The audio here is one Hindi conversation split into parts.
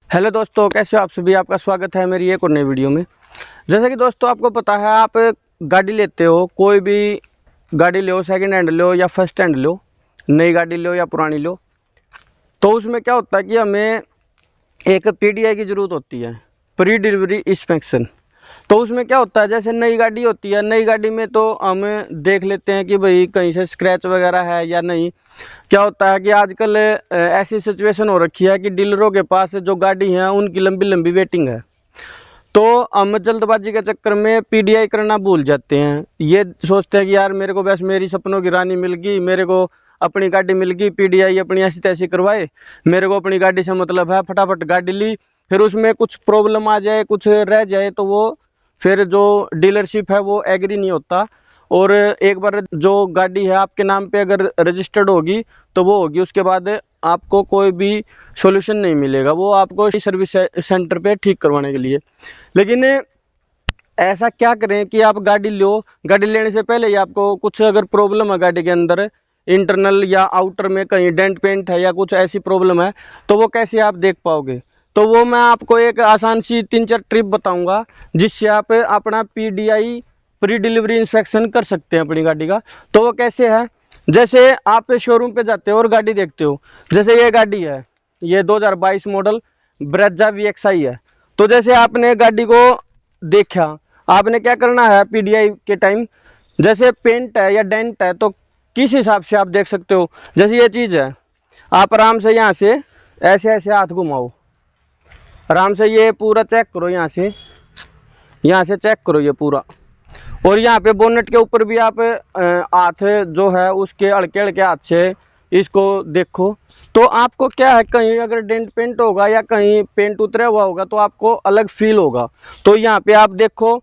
हेलो दोस्तों, कैसे हो आप सभी। आपका स्वागत है मेरी एक और नई वीडियो में। जैसे कि दोस्तों आपको पता है, आप गाड़ी लेते हो, कोई भी गाड़ी लो, सेकंड हैंड लो या फर्स्ट हैंड लो, नई गाड़ी लो या पुरानी लो, तो उसमें क्या होता है कि हमें एक पीडीआई की ज़रूरत होती है, प्री डिलीवरी इंस्पेक्शन। तो उसमें क्या होता है, जैसे नई गाड़ी होती है, नई गाड़ी में तो हम देख लेते हैं कि भाई कहीं से स्क्रैच वगैरह है या नहीं। क्या होता है कि आजकल ऐसी सिचुएशन हो रखी है कि डीलरों के पास जो गाड़ी है उनकी लंबी लंबी वेटिंग है। तो हम जल्दबाजी के चक्कर में पीडीआई करना भूल जाते हैं। ये सोचते हैं कि यार मेरे को बस मेरी सपनों की रानी मिल गई, मेरे को अपनी गाड़ी मिल गई, पीडीआई अपनी ऐसी तैसी करवाए, मेरे को अपनी गाड़ी से मतलब है, फटाफट गाड़ी ली। फिर उसमें कुछ प्रॉब्लम आ जाए, कुछ रह जाए, तो वो फिर जो डीलरशिप है वो एग्री नहीं होता। और एक बार जो गाड़ी है आपके नाम पे अगर रजिस्टर्ड होगी तो वो होगी, उसके बाद आपको कोई भी सॉल्यूशन नहीं मिलेगा, वो आपको सर्विस सेंटर पे ठीक करवाने के लिए। लेकिन ऐसा क्या करें कि आप गाड़ी लो, गाड़ी लेने से पहले ही आपको कुछ अगर प्रॉब्लम है गाड़ी के अंदर, इंटरनल या आउटर में कहीं डेंट पेंट है या कुछ ऐसी प्रॉब्लम है, तो वो कैसे आप देख पाओगे। तो वो मैं आपको एक आसान सी 3-4 ट्रिप बताऊंगा, जिससे आप अपना पीडीआई प्री डिलीवरी इंस्पेक्शन कर सकते हैं अपनी गाड़ी का। तो वो कैसे है, जैसे आप शोरूम पे जाते हो और गाड़ी देखते हो। जैसे ये गाड़ी है, ये 2022 मॉडल ब्रेजा वीएक्सआई है। तो जैसे आपने गाड़ी को देखा, आपने क्या करना है पीडीआई के टाइम, जैसे पेंट है या डेंट है तो किस हिसाब से आप देख सकते हो। जैसे ये चीज़ है, आप आराम से यहाँ से ऐसे ऐसे हाथ घुमाओ, आराम से ये पूरा चेक करो, यहाँ से चेक करो ये पूरा। और यहाँ पे बोनेट के ऊपर भी आप हाथ जो है उसके हल्के हल्के हाथ से इसको देखो। तो आपको क्या है, कहीं अगर डेंट पेंट होगा या कहीं पेंट उतरा हुआ होगा तो आपको अलग फील होगा। तो यहाँ पे आप देखो,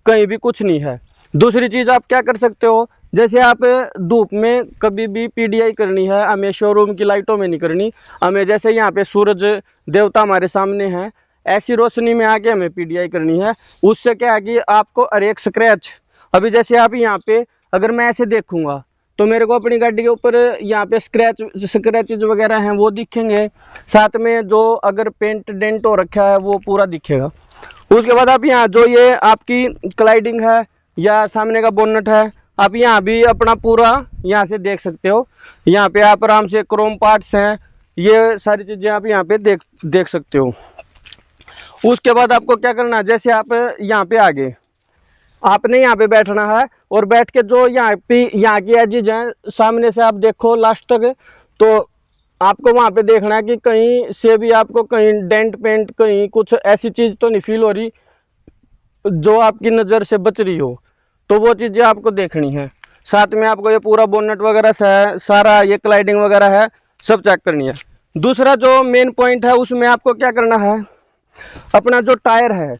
कहीं भी कुछ नहीं है। दूसरी चीज़ आप क्या कर सकते हो, जैसे आप धूप में कभी भी पीडीआई करनी है, हमें शोरूम की लाइटों में नहीं करनी, हमें जैसे यहाँ पे सूरज देवता हमारे सामने है, ऐसी रोशनी में आके हमें पीडीआई करनी है। उससे क्या है कि आपको हर एक स्क्रैच, अभी जैसे आप यहाँ पे अगर मैं ऐसे देखूंगा तो मेरे को अपनी गाड़ी के ऊपर यहाँ पे स्क्रैचेज वगैरह हैं वो दिखेंगे, साथ में जो अगर पेंट डेंट हो रखा है वो पूरा दिखेगा। उसके बाद आप यहाँ जो ये आपकी क्लाइडिंग है या सामने का बोनट है, आप यहाँ भी अपना पूरा यहाँ से देख सकते हो। यहाँ पे आप आराम से क्रोम पार्ट्स हैं, ये सारी चीज़ें आप यहाँ पे देख सकते हो। उसके बाद आपको क्या करना है, जैसे आप यहाँ पे आ गए, आपने यहाँ पे बैठना है और बैठ के जो यहाँ की एजिज हैं सामने से आप देखो लास्ट तक। तो आपको वहाँ पे देखना है कि कहीं से भी आपको कहीं डेंट पेंट, कहीं कुछ ऐसी चीज़ तो नहीं फील हो रही जो आपकी नज़र से बच रही हो। तो वो चीज़ें आपको देखनी है। साथ में आपको ये पूरा बोनट वगैरह से है, सारा ये क्लाइडिंग वगैरह है, सब चेक करनी है। दूसरा जो मेन पॉइंट है, उसमें आपको क्या करना है, अपना जो टायर है,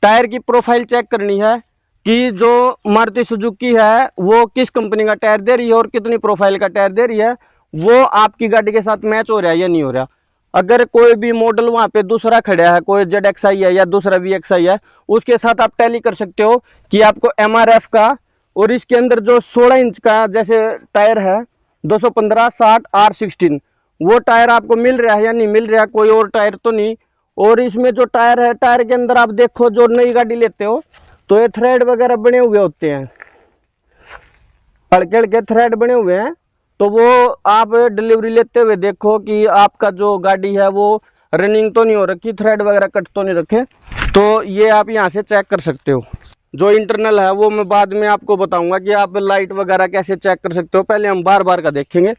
टायर की प्रोफाइल चेक करनी है कि जो मारुति सुजुकी है वो किस कंपनी का टायर दे रही है और कितनी प्रोफाइल का टायर दे रही है, वो आपकी गाड़ी के साथ मैच हो रहा है या नहीं हो रहा। अगर कोई भी मॉडल वहाँ पे दूसरा खड़ा है, कोई ZXi है या दूसरा VXi है, उसके साथ आप टैली कर सकते हो कि आपको MRF का और इसके अंदर जो 16 इंच का जैसे टायर है 215 60 R16, वो टायर आपको मिल रहा है या नहीं मिल रहा, कोई और टायर तो नहीं। और इसमें जो टायर है, टायर के अंदर आप देखो, जो नई गाड़ी लेते हो तो ये थ्रेड वगैरह बने हुए होते हैं, हल्के हल्के थ्रेड बने हुए हैं। तो वो आप डिलीवरी लेते हुए देखो कि आपका जो गाड़ी है वो रनिंग तो नहीं हो रखी, थ्रेड वगैरह कट तो नहीं रखे। तो ये आप यहाँ से चेक कर सकते हो। जो इंटरनल है वो मैं बाद में आपको बताऊंगा कि आप लाइट वगैरह कैसे चेक कर सकते हो, पहले हम बार बार का देखेंगे।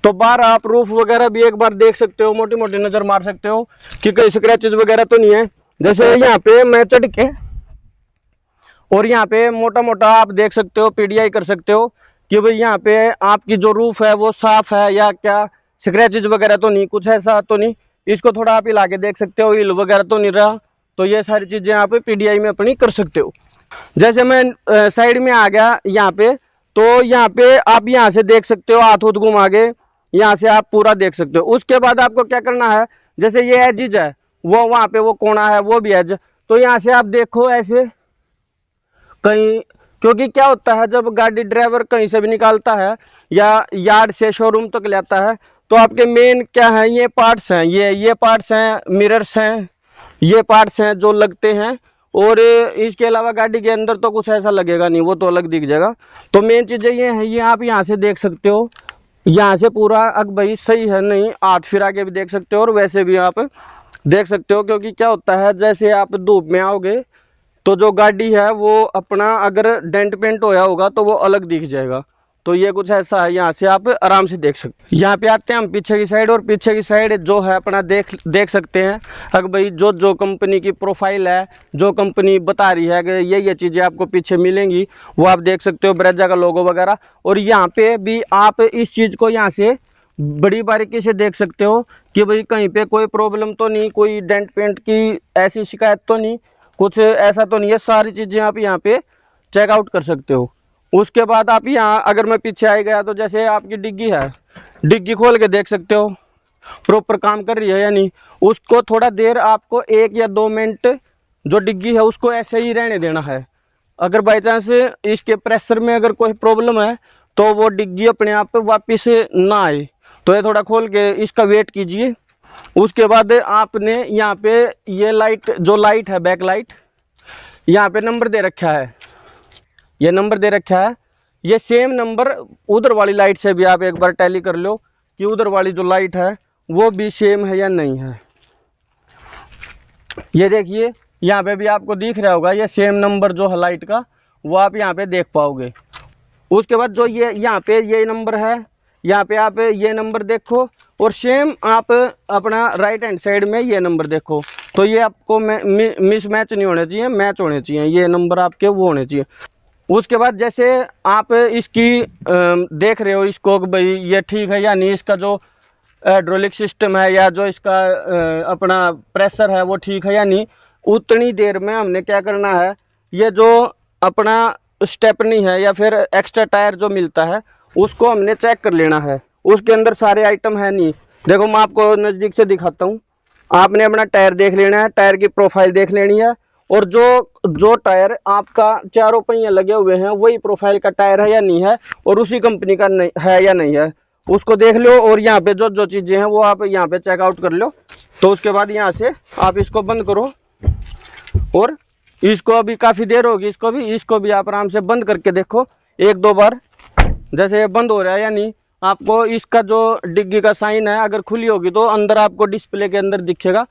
तो बार आप रूफ वगैरह भी एक बार देख सकते हो, मोटी मोटी नज़र मार सकते हो कि कहीं स्क्रैचेज वगैरह तो नहीं है। जैसे यहाँ पे मैं चढ़ के और यहाँ पे मोटा मोटा आप देख सकते हो, पीडीआई कर सकते हो कि भाई यहाँ पे आपकी जो रूफ है वो साफ है या क्या, स्क्रैचेज वगैरह तो नहीं, कुछ ऐसा तो नहीं। इसको थोड़ा आप हिला के देख सकते हो, हिल वगैरह तो नहीं रहा। तो ये सारी चीज़ें आप पीडीआई में अपनी कर सकते हो। जैसे मैं साइड में आ गया यहाँ पे, तो यहाँ पे आप यहाँ से देख सकते हो, हाथ उथ घुमा के यहाँ से आप पूरा देख सकते हो। उसके बाद आपको क्या करना है, जैसे ये एजिज है, वो वहाँ पे वो कोना है, वो भी एज, तो यहाँ से आप देखो ऐसे कहीं, क्योंकि क्या होता है जब गाड़ी ड्राइवर कहीं से भी निकालता है या यार्ड से शोरूम तक ले आता है, तो आपके मेन क्या है, ये पार्ट्स हैं, ये पार्ट्स हैं, मिरर्स हैं, ये पार्ट्स हैं जो लगते हैं। और इसके अलावा गाड़ी के अंदर तो कुछ ऐसा लगेगा नहीं, वो तो अलग दिख जाएगा। तो मेन चीज़ें ये हैं, ये आप यहाँ से देख सकते हो, यहाँ से पूरा अग भाई सही है नहीं, हाथ फिरा के भी देख सकते हो और वैसे भी आप देख सकते हो। क्योंकि क्या होता है, जैसे आप धूप में आओगे तो जो गाड़ी है वो अपना अगर डेंट पेंट होया होगा तो वो अलग दिख जाएगा। तो ये कुछ ऐसा है, यहाँ से आप आराम से देख सकते हैं। यहाँ पे आते हैं हम पीछे की साइड, और पीछे की साइड जो है अपना देख सकते हैं अगर भाई जो कंपनी की प्रोफाइल है, जो कंपनी बता रही है कि ये चीज़ें आपको पीछे मिलेंगी, वो आप देख सकते हो, ब्रेजा का लोगो वगैरह। और यहाँ पे भी आप इस चीज़ को यहाँ से बड़ी बारीकी से देख सकते हो कि भाई कहीं पे कोई प्रॉब्लम तो नहीं, कोई डेंट पेंट की ऐसी शिकायत तो नहीं, कुछ ऐसा तो नहीं है। सारी चीज़ें आप यहाँ पे चेकआउट कर सकते हो। उसके बाद आप यहाँ अगर मैं पीछे आ गया तो जैसे आपकी डिग्गी है, डिग्गी खोल के देख सकते हो प्रॉपर काम कर रही है या नहीं। उसको थोड़ा देर आपको 1 या 2 मिनट जो डिग्गी है उसको ऐसे ही रहने देना है। अगर बाई चांस इसके प्रेशर में अगर कोई प्रॉब्लम है तो वो डिग्गी अपने आप पे वापिस ना आए। तो ये थोड़ा खोल के इसका वेट कीजिए। उसके बाद आपने यहाँ पे ये लाइट, जो लाइट है बैक लाइट, यहाँ पे नंबर दे रखा है, ये नंबर दे रखा है। ये सेम नंबर उधर वाली लाइट से भी आप एक बार टैली कर लो कि उधर वाली जो लाइट है वो भी सेम है या नहीं है। ये देखिए यहाँ पे भी आपको दिख रहा होगा, ये सेम नंबर जो है लाइट का वो आप यहाँ पे देख पाओगे। उसके बाद जो ये यहाँ पे ये नंबर है, यहाँ पे आप ये नंबर देखो, और सेम आप अपना राइट हैंड साइड में ये नंबर देखो। तो ये आपको मिस मैच नहीं होने चाहिए, मैच होने चाहिए, ये नंबर आपके वो होने चाहिए। उसके बाद जैसे आप इसकी देख रहे हो इसको कि भाई ये ठीक है या नहीं, इसका जो हाइड्रोलिक सिस्टम है या जो इसका अपना प्रेशर है वो ठीक है या नहीं, उतनी देर में हमने क्या करना है, ये जो अपना स्टेपनी है या फिर एक्स्ट्रा टायर जो मिलता है उसको हमने चेक कर लेना है। उसके अंदर सारे आइटम है नहीं। देखो मैं आपको नज़दीक से दिखाता हूँ। आपने अपना टायर देख लेना है, टायर की प्रोफाइल देख लेनी है, और जो टायर आपका चारों पहिए लगे हुए हैं वही प्रोफाइल का टायर है या नहीं है, और उसी कंपनी का नहीं है या नहीं है, उसको देख लो। और यहाँ पे जो चीज़ें हैं वो आप यहाँ पे चेकआउट कर लो। तो उसके बाद यहाँ से आप इसको बंद करो, और इसको अभी काफ़ी देर होगी, इसको भी आप आराम से बंद करके देखो 1-2 बार, जैसे ये बंद हो रहा है या नहीं। आपको इसका जो डिग्गी का साइन है अगर खुली होगी तो अंदर आपको डिस्प्ले के अंदर दिखेगा।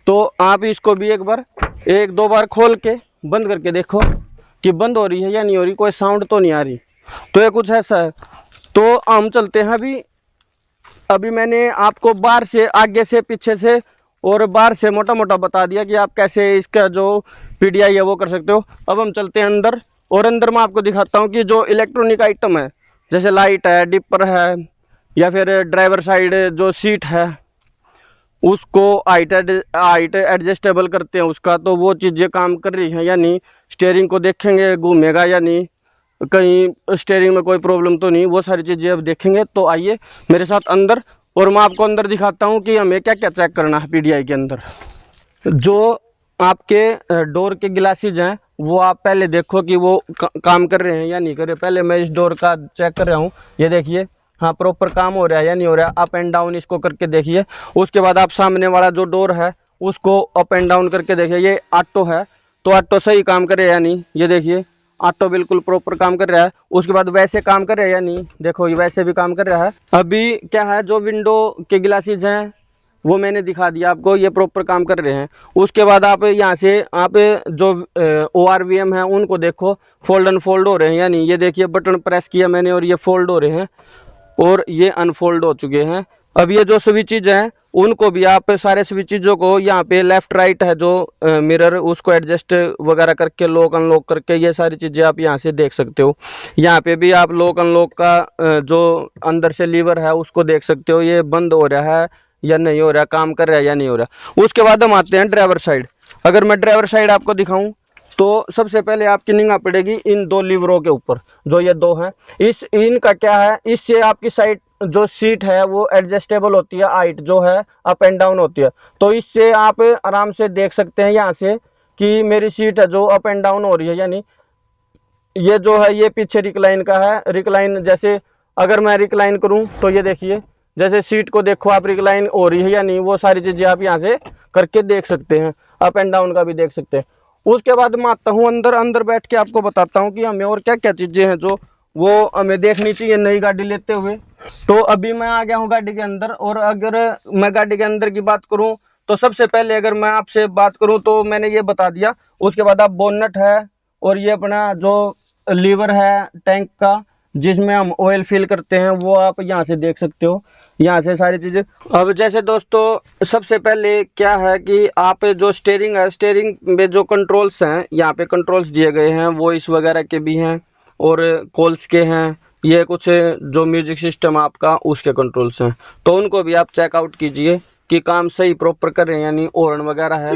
तो आप इसको भी 1-2 बार खोल के बंद करके देखो कि बंद हो रही है या नहीं हो रही, कोई साउंड तो नहीं आ रही। तो ये कुछ ऐसा है। तो हम चलते हैं अभी मैंने आपको बाहर से, आगे से, पीछे से और बाहर से मोटा मोटा बता दिया कि आप कैसे इसका जो PDI है वो कर सकते हो। अब हम चलते हैं अंदर, और अंदर मैं आपको दिखाता हूँ कि जो इलेक्ट्रॉनिक आइटम है जैसे लाइट है, डिपर है, या फिर ड्राइवर साइड जो सीट है उसको हाइट एडजस्टेबल करते हैं उसका, तो वो चीज़ें काम कर रही हैं या नहीं। स्टीयरिंग को देखेंगे घूमेगा या नहीं, कहीं स्टीयरिंग में कोई प्रॉब्लम तो नहीं, वो सारी चीज़ें अब देखेंगे। तो आइए मेरे साथ अंदर, और मैं आपको अंदर दिखाता हूँ कि हमें क्या क्या चेक करना है PDI के अंदर। जो आपके डोर के ग्लासेज हैं वो आप पहले देखो कि वो काम कर रहे हैं या नहीं कर रहे। पहले मैं इस डोर का चेक कर रहा हूँ, ये देखिए, हाँ प्रॉपर काम हो रहा है या नहीं हो रहा है। अप एंड डाउन इसको करके देखिए। उसके बाद आप सामने वाला जो डोर है उसको अप एंड डाउन करके देखिए। ये ऑटो है तो ऑटो सही काम कर रहा है या नहीं, ये देखिए ऑटो बिल्कुल प्रॉपर काम कर रहा है। उसके बाद वैसे काम कर रहा है या नहीं, देखो ये वैसे भी काम कर रहा है। अभी क्या है, जो विंडो के ग्लासेज हैं वो मैंने दिखा दिया आपको, ये प्रॉपर काम कर रहे हैं। उसके बाद आप यहाँ से आप जो ORVM है उनको देखो, फोल्ड अनफोल्ड हो रहे हैं या नहीं। ये देखिए बटन प्रेस किया मैंने और ये फोल्ड हो रहे हैं और ये अनफोल्ड हो चुके हैं। अब ये जो स्विचेज हैं उनको भी आप सारे स्विचेजों को यहाँ पे लेफ्ट राइट है जो मिरर, उसको एडजस्ट वगैरह करके लॉक अनलॉक करके ये सारी चीज़ें आप यहाँ से देख सकते हो। यहाँ पे भी आप लॉक अनलॉक का जो अंदर से लीवर है उसको देख सकते हो, ये बंद हो रहा है या नहीं हो रहा, काम कर रहा है या नहीं हो रहा। उसके बाद हम आते हैं ड्राइवर साइड। अगर मैं ड्राइवर साइड आपको दिखाऊं तो सबसे पहले आपकी निगाह पड़ेगी इन 2 लीवरों के ऊपर, जो ये 2 हैं। इनका क्या है, इससे आपकी साइड जो सीट है वो एडजस्टेबल होती है, हाइट जो है अप एंड डाउन होती है। तो इससे आप आराम से देख सकते हैं यहाँ से कि मेरी सीट है जो अप एंड डाउन हो रही है, यानी ये जो है ये पीछे रिक्लाइन का है। रिक्लाइन जैसे अगर मैं रिक्लाइन करूँ तो ये देखिए जैसे सीट को देखो आप रिक्लाइन हो रही है या नहीं, वो सारी चीज़ें आप यहाँ से करके देख सकते हैं। अप एंड डाउन का भी देख सकते हैं। उसके बाद मैं आता हूँ अंदर। अंदर बैठ के आपको बताता हूँ कि हमें और क्या क्या चीज़ें हैं जो वो हमें देखनी चाहिए नई गाड़ी लेते हुए। तो अभी मैं आ गया हूँ गाड़ी के अंदर, और अगर मैं गाड़ी के अंदर की बात करूँ तो सबसे पहले अगर मैं आपसे बात करूँ तो मैंने ये बता दिया। उसके बाद आप बोनट है, और ये अपना जो लीवर है टैंक का जिसमें हम ऑयल फिल करते हैं, वो आप यहाँ से देख सकते हो, यहाँ से सारी चीज़ें। अब जैसे दोस्तों सबसे पहले क्या है कि आप जो स्टीयरिंग है, स्टीयरिंग में जो कंट्रोल्स हैं, यहाँ पे कंट्रोल्स दिए गए हैं, वॉइस वगैरह के भी हैं और कॉल्स के हैं। ये कुछ जो म्यूजिक सिस्टम आपका उसके कंट्रोल्स हैं, तो उनको भी आप चेकआउट कीजिए कि काम सही प्रॉपर कर रहे हैं, यानी हॉर्न वगैरह है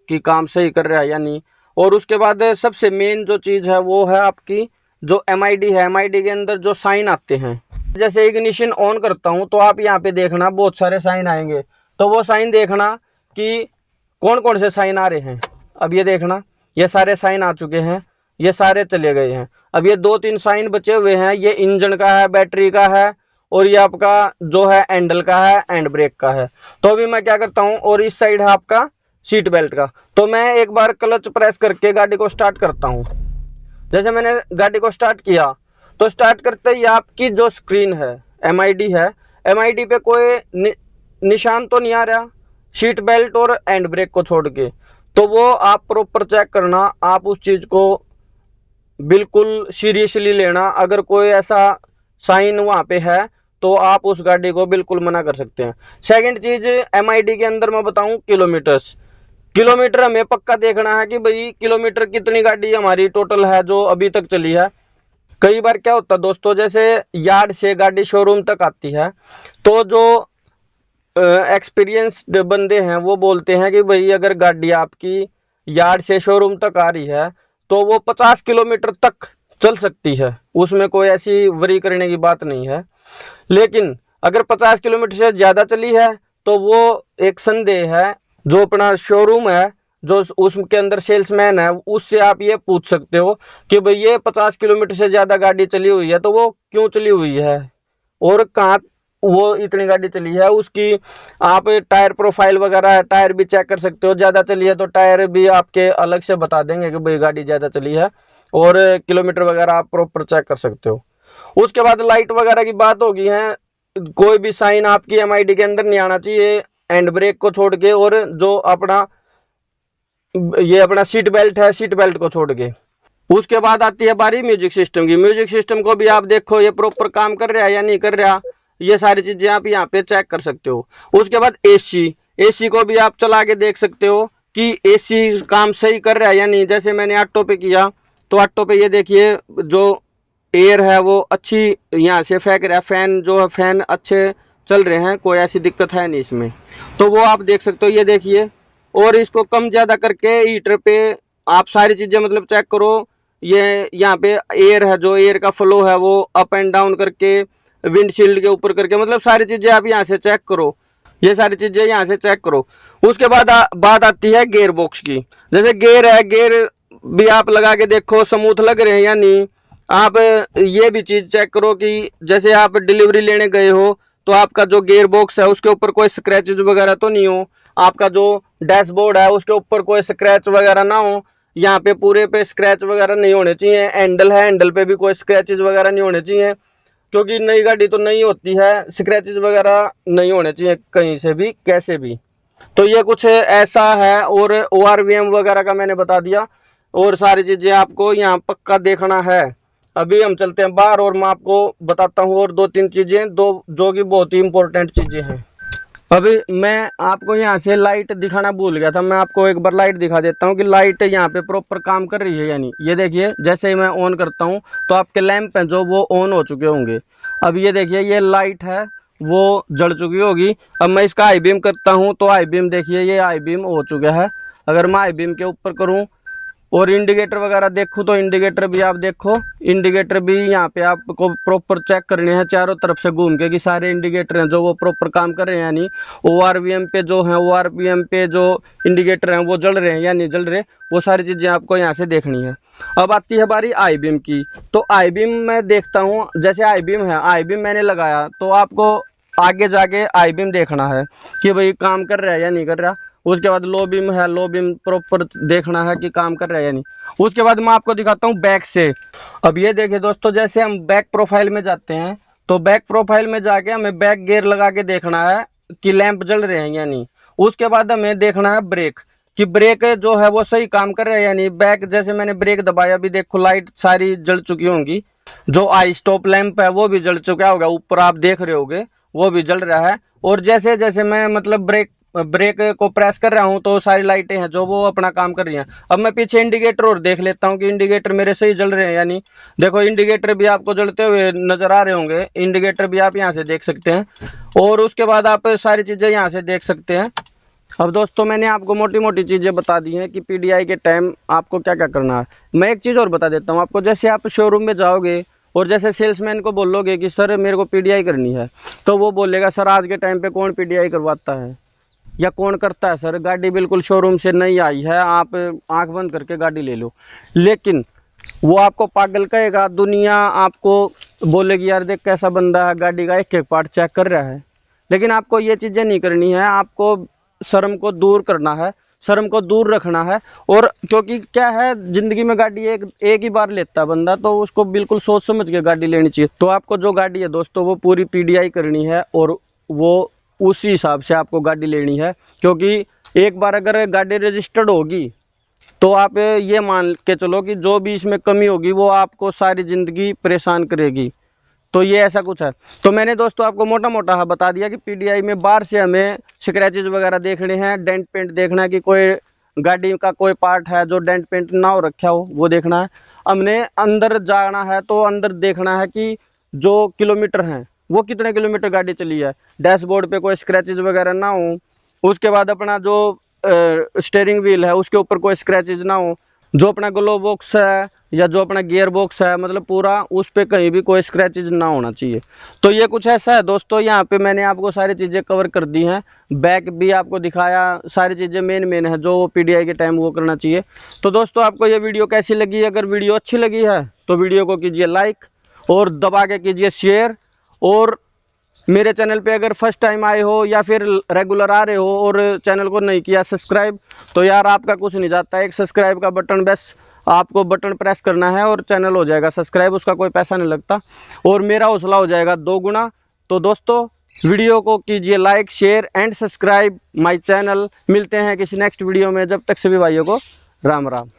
कि काम सही कर रहा है या नहीं। और उसके बाद सबसे मेन जो चीज़ है वो है आपकी जो MID है। MID के अंदर जो साइन आते हैं, जैसे इग्निशन ऑन करता हूं तो आप यहाँ पे देखना बहुत सारे साइन आएंगे, तो वो साइन देखना कि कौन कौन से साइन आ रहे हैं। अब ये देखना, ये सारे साइन आ चुके हैं, ये सारे चले गए हैं। अब ये 2-3 साइन बचे हुए हैं, ये इंजन का है, बैटरी का है, और ये आपका जो है हैंडल का है, हैंड ब्रेक का है। तो अभी मैं क्या करता हूँ, और इस साइड है आपका सीट बेल्ट का। तो मैं एक बार क्लच प्रेस करके गाड़ी को स्टार्ट करता हूँ। जैसे मैंने गाड़ी को स्टार्ट किया तो स्टार्ट करते ही आपकी जो स्क्रीन है MID है, MID पे कोई निशान तो नहीं आ रहा सीट बेल्ट और हैंड ब्रेक को छोड़ के, तो वो आप प्रॉपर चेक करना। आप उस चीज़ को बिल्कुल सीरियसली लेना। अगर कोई ऐसा साइन वहाँ पे है तो आप उस गाड़ी को बिल्कुल मना कर सकते हैं। सेकंड चीज़ MID के अंदर मैं बताऊँ किलोमीटर्स। किलोमीटर हमें पक्का देखना है कि भाई किलोमीटर कितनी गाड़ी हमारी टोटल है जो अभी तक चली है। कई बार क्या होता है दोस्तों, जैसे यार्ड से गाड़ी शोरूम तक आती है तो जो एक्सपीरियंस्ड बंदे हैं वो बोलते हैं कि भाई अगर गाड़ी आपकी यार्ड से शोरूम तक आ रही है तो वो 50 किलोमीटर तक चल सकती है, उसमें कोई ऐसी वरी करने की बात नहीं है। लेकिन अगर 50 किलोमीटर से ज़्यादा चली है तो वो एक संदेह है। जो अपना शोरूम है, जो उसके अंदर सेल्समैन है, उससे आप ये पूछ सकते हो कि भाई ये 50 किलोमीटर से ज़्यादा गाड़ी चली हुई है तो वो क्यों चली हुई है और कहाँ वो इतनी गाड़ी चली है। उसकी आप टायर प्रोफाइल वगैरह है, टायर भी चेक कर सकते हो। ज़्यादा चली है तो टायर भी आपके अलग से बता देंगे कि भाई गाड़ी ज़्यादा चली है, और किलोमीटर वगैरह आप प्रॉपर चेक कर सकते हो। उसके बाद लाइट वगैरह की बात होगी है, कोई भी साइन आपकी MID के अंदर नहीं आना चाहिए हैंड ब्रेक को छोड़ के, और जो अपना ये अपना सीट बेल्ट है, सीट बेल्ट को छोड़ के। उसके बाद आती है बारी म्यूजिक सिस्टम की। म्यूजिक सिस्टम को भी आप देखो ये प्रॉपर काम कर रहा है या नहीं कर रहा, ये सारी चीजें आप यहाँ पे चेक कर सकते हो। उसके बाद AC को भी आप चला के देख सकते हो कि AC काम सही कर रहा है या नहीं। जैसे मैंने ऑटो पे किया तो ऑटो पे ये देखिए जो एयर है वो अच्छी यहाँ से फेंक रहा है, फैन जो है फैन अच्छे चल रहे हैं, कोई ऐसी दिक्कत है नहीं इसमें, तो वो आप देख सकते हो। ये देखिए, और इसको कम ज़्यादा करके हीटर पे आप सारी चीज़ें मतलब चेक करो। ये यहाँ पे एयर है, जो एयर का फ्लो है वो अप एंड डाउन करके, विंडशील्ड के ऊपर करके, मतलब सारी चीज़ें आप यहाँ से चेक करो। ये सारी चीज़ें यहाँ से चेक करो। उसके बाद बात आती है गेयर बॉक्स की। जैसे गेयर है, गेयर भी आप लगा के देखो स्मूथ लग रहे हैं या नहीं। आप ये भी चीज़ चेक करो कि जैसे आप डिलीवरी लेने गए हो तो आपका जो गेयर बॉक्स है उसके ऊपर कोई स्क्रैचेज वगैरह तो नहीं हो, आपका जो डैशबोर्ड है उसके ऊपर कोई स्क्रैच वगैरह ना हो, यहाँ पे पूरे पे स्क्रैच वगैरह नहीं होने चाहिए। हैंडल है, हैंडल पे भी कोई स्क्रैचेज वगैरह नहीं होने चाहिए, क्योंकि नई गाड़ी तो नई होती है, स्क्रैचेज वगैरह नहीं होने चाहिए कहीं से भी कैसे भी। तो ये कुछ ऐसा है। और ORVM वगैरह का मैंने बता दिया, और सारी चीज़ें आपको यहाँ पक्का देखना है। अभी हम चलते हैं बाहर और मैं आपको बताता हूँ और 2-3 चीज़ें जो कि बहुत ही इंपॉर्टेंट चीज़ें हैं। अभी मैं आपको यहाँ से लाइट दिखाना भूल गया था, मैं आपको एक बार लाइट दिखा देता हूँ कि लाइट यहाँ पे प्रॉपर काम कर रही है या नहीं। ये देखिए, जैसे ही मैं ऑन करता हूँ तो आपके लैंप हैं जो वो ऑन हो चुके होंगे। अब ये देखिए, ये लाइट है वो जल चुकी होगी। अब मैं इसका आई बीम करता हूँ तो आई बीम देखिए, ये आई बीम हो चुका है। अगर मैं आई बीम के ऊपर करूँ और इंडिकेटर वगैरह देखूँ तो इंडिकेटर भी आप देखो, इंडिकेटर भी यहाँ पे आपको प्रॉपर चेक करने हैं चारों तरफ से घूम के कि सारे इंडिकेटर हैं जो वो प्रॉपर काम कर रहे हैं या नहीं। ORVM पे जो है, ORVM पे जो इंडिकेटर हैं वो जल रहे हैं या नहीं जल रहे, वो सारी चीज़ें आपको यहाँ से देखनी है। अब आती है बारी आई बीम की। तो आई बीम मैं देखता हूँ, जैसे आई बीम है, आई बीम मैंने लगाया तो आपको आगे जाके आई बीम देखना है कि भाई काम कर रहा है या नहीं कर रहा। उसके बाद लो बीम है, लो बीम प्रॉपर देखना है कि काम कर रहा है या नहीं। उसके बाद मैं आपको दिखाता हूँ बैक से। अब ये देखिए दोस्तों, जैसे हम बैक प्रोफाइल में जाते हैं तो बैक प्रोफाइल में जाके हमें बैक गियर लगा के देखना है कि लैंप जल रहे हैं या नहीं। उसके बाद हमें देखना है ब्रेक, कि ब्रेक जो है वो सही काम कर रहा है या नहीं। बैक जैसे मैंने ब्रेक दबाया, अभी देखो लाइट सारी जल चुकी होंगी। जो आई स्टॉप लैंप है वो भी जल चुका होगा, ऊपर आप देख रहे होगे वो भी जल रहा है। और जैसे जैसे मैं मतलब ब्रेक को प्रेस कर रहा हूं तो सारी लाइटें हैं जो वो अपना काम कर रही हैं। अब मैं पीछे इंडिकेटर और देख लेता हूं कि इंडिकेटर मेरे सही जल रहे हैं या नहीं। देखो इंडिकेटर भी आपको जलते हुए नजर आ रहे होंगे, इंडिकेटर भी आप यहां से देख सकते हैं। और उसके बाद आप सारी चीजें यहां से देख सकते हैं। अब दोस्तों मैंने आपको मोटी मोटी चीज़ें बता दी हैं कि पीडीआई के टाइम आपको क्या क्या करना है। मैं एक चीज़ और बता देता हूँ आपको। जैसे आप शोरूम में जाओगे और जैसे सेल्समैन को बोलोगे कि सर मेरे को पीडीआई करनी है, तो वो बोलेगा सर आज के टाइम पे कौन पीडीआई करवाता है या कौन करता है, सर गाड़ी बिल्कुल शोरूम से नहीं आई है, आप आंख बंद करके गाड़ी ले लो। लेकिन वो आपको पागल कहेगा, दुनिया आपको बोलेगी यार देख कैसा बंदा है, गाड़ी का एक एक पार्ट चेक कर रहा है। लेकिन आपको ये चीज़ें नहीं करनी है, आपको शर्म को दूर करना है, शर्म को दूर रखना है। और क्योंकि क्या है, जिंदगी में गाड़ी एक ही बार लेता है बंदा, तो उसको बिल्कुल सोच समझ के गाड़ी लेनी चाहिए। तो आपको जो गाड़ी है दोस्तों वो पूरी पीडीआई करनी है और वो उसी हिसाब से आपको गाड़ी लेनी है। क्योंकि एक बार अगर गाड़ी रजिस्टर्ड होगी तो आप ये मान के चलो कि जो भी इसमें कमी होगी वो आपको सारी ज़िंदगी परेशान करेगी। तो ये ऐसा कुछ है। तो मैंने दोस्तों आपको मोटा मोटा बता दिया कि पीडीआई में बाहर से हमें स्क्रैचेस वगैरह देखने हैं, डेंट पेंट देखना है कि कोई गाड़ी का कोई पार्ट है जो डेंट पेंट ना हो रखा हो वो देखना है। हमने अंदर जाना है तो अंदर देखना है कि जो किलोमीटर हैं वो कितने किलोमीटर गाड़ी चली है, डैशबोर्ड पे कोई स्क्रैचेस वगैरह ना हो। उसके बाद अपना जो स्टेयरिंग व्हील है उसके ऊपर कोई स्क्रैचेस ना हो। जो अपना ग्लो बॉक्स है या जो अपना गियर बॉक्स है, मतलब पूरा उस पे कहीं भी कोई स्क्रैचेज ना होना चाहिए। तो ये कुछ ऐसा है दोस्तों। यहाँ पे मैंने आपको सारी चीज़ें कवर कर दी हैं, बैक भी आपको दिखाया, सारी चीज़ें मेन है जो पीडीआई के टाइम वो करना चाहिए। तो दोस्तों आपको ये वीडियो कैसी लगी? अगर वीडियो अच्छी लगी है तो वीडियो को कीजिए लाइक और दबा के कीजिए शेयर। और मेरे चैनल पे अगर फर्स्ट टाइम आए हो या फिर रेगुलर आ रहे हो और चैनल को नहीं किया सब्सक्राइब, तो यार आपका कुछ नहीं जाता, एक सब्सक्राइब का बटन बस आपको बटन प्रेस करना है और चैनल हो जाएगा सब्सक्राइब, उसका कोई पैसा नहीं लगता और मेरा हौसला हो जाएगा 2 गुना। तो दोस्तों वीडियो को कीजिए like share and subscribe my channel. मिलते हैं किसी नेक्स्ट वीडियो में, जब तक सभी भाइयों को राम राम।